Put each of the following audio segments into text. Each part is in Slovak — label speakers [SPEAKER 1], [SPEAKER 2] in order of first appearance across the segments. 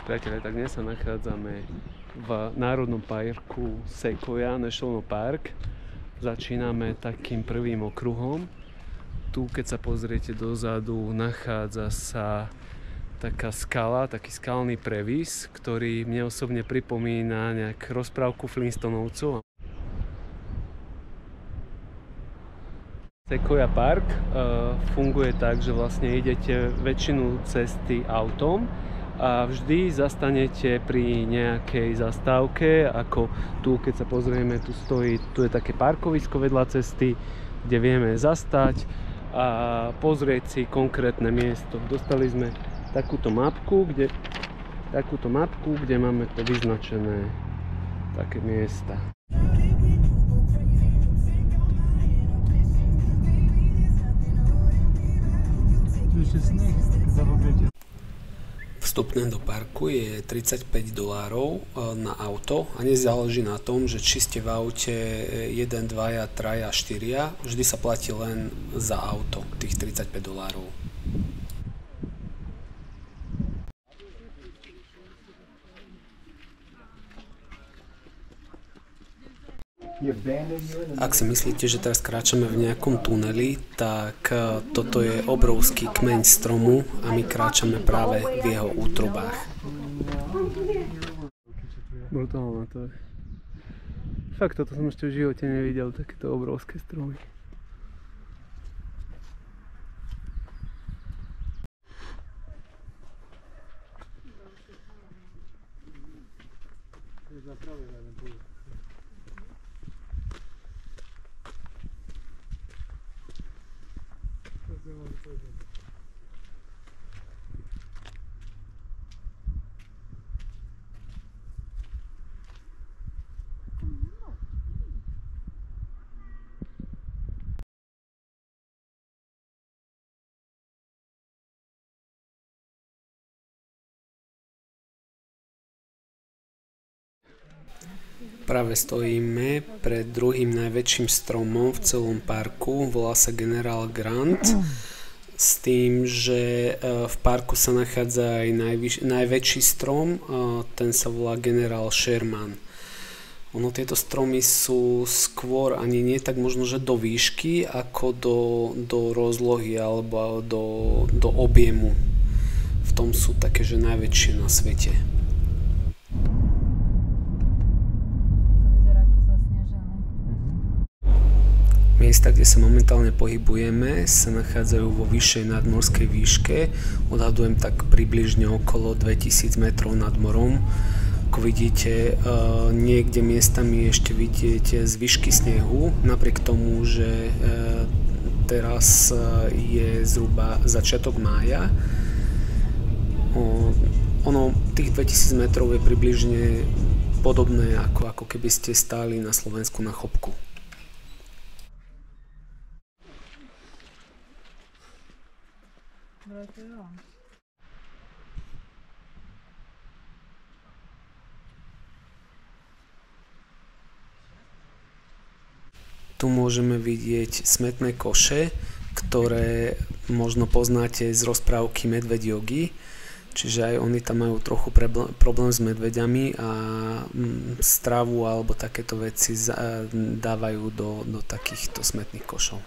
[SPEAKER 1] Priatelia, tak dnes sa nachádzame v Národnom parku Sequoia National Park. Začíname takým prvým okruhom. Tu, keď sa pozriete dozadu, nachádza sa taká skala, taký skalný previs, ktorý mne osobne pripomína nejak rozprávku Flintstonovcov. Sequoia Park funguje tak, že vlastne idete väčšinu cesty autom a vždy zastanete pri nejakej zastávke, ako tu, keď sa pozrieme, tu je také parkovisko vedľa cesty, kde vieme zastať a pozrieť si konkrétne miesto. Dostali sme takúto mapku, kde máme to vyznačené také miesta. Vstupné do parku je $35 na auto a nezáleží na tom, že či ste v aute 1, 2, 3, 4, vždy sa platí len za auto tých $35. Ak si myslíte, že teraz kráčame v nejakom tuneli, tak toto je obrovský kmeň stromu a my kráčame práve v jeho útrobách. Brutálne to je. Fakt, toto som ešte v živote nevidel, takéto obrovské stromy. Práve stojíme pred druhým najväčším stromom v celom parku, volá sa General Grant, s tým, že v parku sa nachádza aj najväčší strom, ten sa volá General Sherman. Tieto stromy sú skôr ani nie tak možno, že do výšky, ako do rozlohy alebo do objemu. V tom sú také, že najväčšie na svete. Miesta, kde sa momentálne pohybujeme, sa nachádzajú vo vyššej nadmorskej výške. Odhadujem tak približne okolo 2000 metrov nad morom. Ako vidíte, niekde miestami ešte vidíte zvyšky snehu, napriek tomu, že teraz je zhruba začiatok mája. Tých 2000 metrov je približne podobné, ako keby ste stáli na Slovensku na chopku. Tu môžeme vidieť smetné koše, ktoré možno poznáte z rozprávky Medveď Yogi, čiže aj oni tam majú trochu problém s medveďami a stravu alebo takéto veci dávajú do takýchto smetných košov.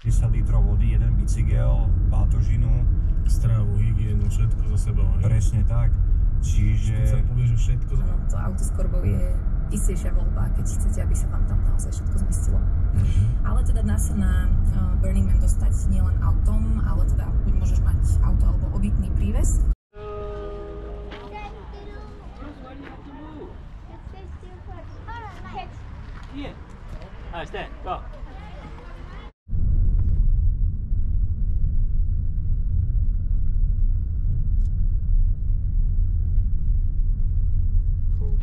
[SPEAKER 2] 10 litrov vody, jeden bicykel, batožinu,
[SPEAKER 3] stravu, hygienu, všetko za sebou.
[SPEAKER 2] Presne tak. Čiže...
[SPEAKER 3] Keď sa povie, že všetko...
[SPEAKER 4] To auto s korbou je istejšia voľba, keď chcete, aby sa vám tam naozaj všetko zmestilo. Ale teda dá sa na Burning Man dostať nielen autom, ale teda buď môžeš mať auto alebo obytný príves.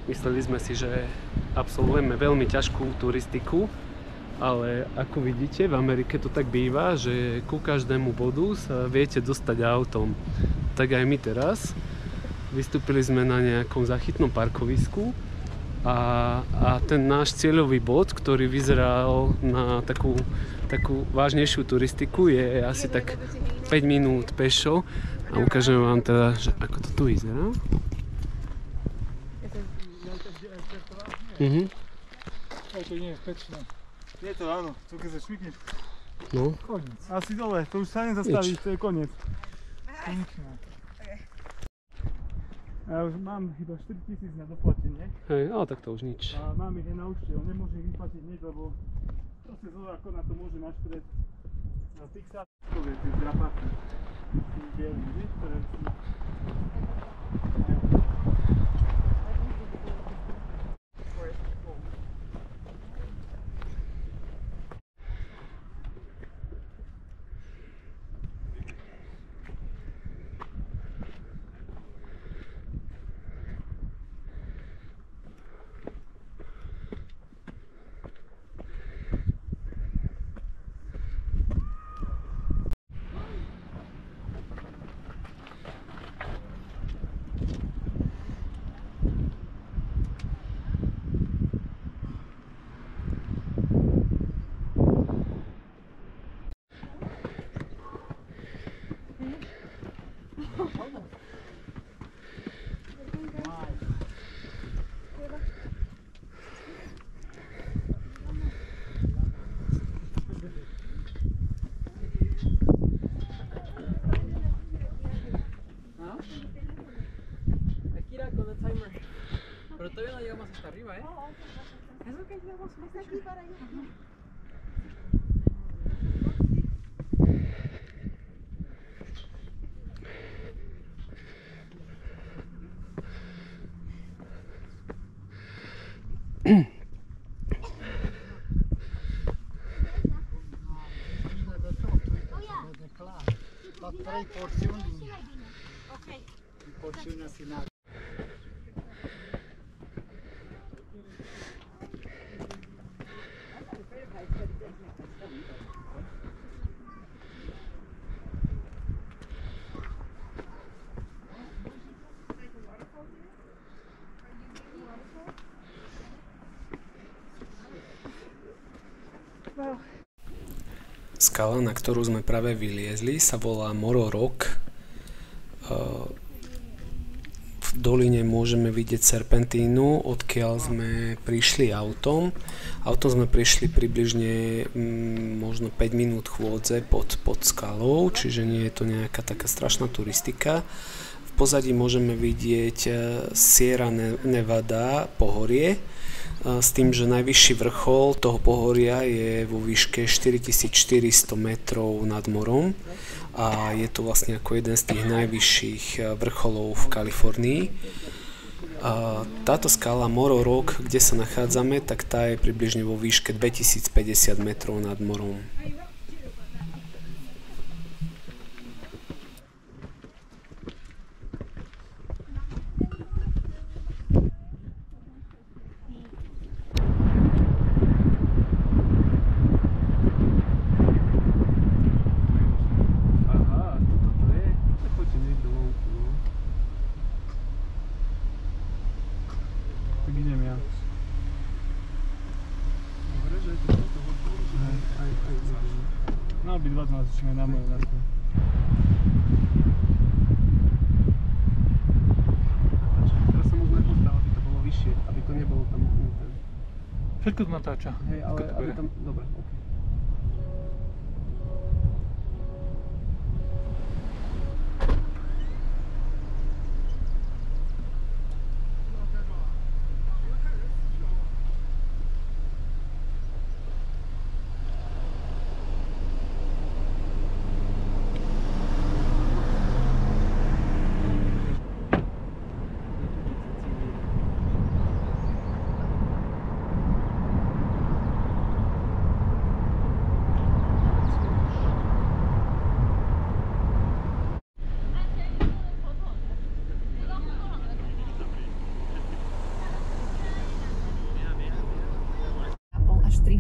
[SPEAKER 1] Mysleli sme si, že absolvujeme veľmi ťažkú turistiku, ale ako vidíte, v Amerike to tak býva, že ku každému bodu sa viete dostať autom. Tak aj my teraz. Vystúpili sme na nejakom zachytnom parkovisku a ten náš cieľový bod, ktorý vyzeral na takú vážnejšiu turistiku, je asi tak 5 minút pešo a ukážem vám teda, že ako to tu vyzerá.
[SPEAKER 5] To nie je pečné. Je to áno, to keď sa šmykneš.
[SPEAKER 1] No.
[SPEAKER 5] Koniec. Asi dole, to už sa nezastavíš, to je koniec. Ja už mám iba 4000 na doplatenie.
[SPEAKER 1] Hej, ale tak to už nič.
[SPEAKER 5] A mám ich aj na účte, on nemôže ich vyplatiť hneď, lebo proste zo zákona to môže naštrieť na fixátkové, tie zdrapáky. Tým bielým, víš, ktoré sú...
[SPEAKER 6] Pero todavía no llegamos hasta arriba, ¿eh? Es lo que llegamos hasta aquí para allá.
[SPEAKER 7] Trae porciones. Porciones finales.
[SPEAKER 1] Skala, na ktorú sme práve vyliezli, sa volá Morro Rock. V doline môžeme vidieť serpentínu, odkiaľ sme prišli autom. Autom sme prišli približne možno 5 minút chôdze pod skalou, čiže nie je to nejaká taká strašná turistika. V pozadí môžeme vidieť Sierra Nevada pohorie, s tým, že najvyšší vrchol toho pohoria je vo výške 4400 metrov nad morom a je to vlastne ako jeden z tých najvyšších vrcholov v Kalifornii. Táto skala Morro Rock, kde sa nachádzame, tak tá je približne vo výške 2050 metrov nad morom.
[SPEAKER 5] No, obidva sme začíme na moje vlastne.
[SPEAKER 1] Teraz sa možno nepozdal, aby to bolo vyššie, aby to nebolo tam ten...
[SPEAKER 5] Všetko to natáča.
[SPEAKER 1] Hej, ale aby tam... Dobre, ok.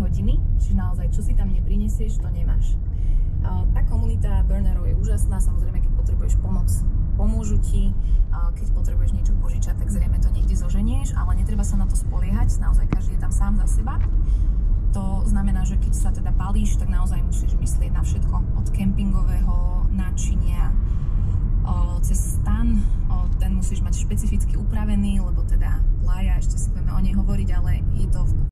[SPEAKER 4] hodiny, čiže naozaj, čo si tam neprinesieš, to nemáš. Tá komunita burnerov je úžasná, samozrejme, keď potrebuješ pomoc, pomôžu ti, keď potrebuješ niečo požičať, tak zrejme to niekde zoženieš, ale netreba sa na to spoliehať, naozaj každý je tam sám za seba. To znamená, že keď sa teda balíš, tak naozaj musíš myslieť na všetko, od kempingového náčinia, cez stan, ten musíš mať špecificky upravený, lebo teda plája, ešte si budeme o nej hovoriť, ale je to v